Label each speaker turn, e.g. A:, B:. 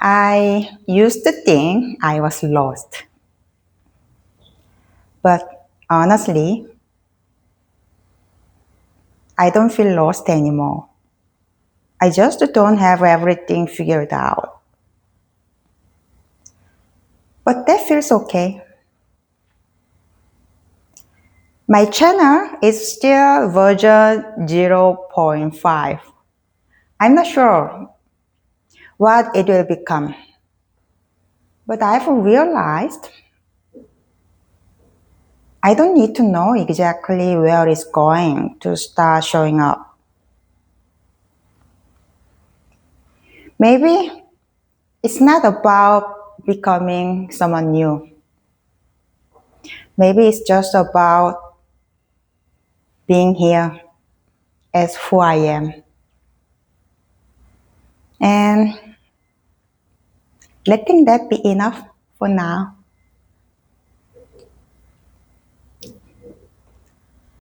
A: I used to think I was lost. But honestly, I don't feel lost anymore. I just don't have everything figured out. But that feels okay. My channel is still version zero point 0.5. I'm not sure what it will become. But I've realized I don't need to know exactly where it's going to start showing up. Maybe it's not about becoming someone new. Maybe it's just about being here as who I am. And letting that be enough for now.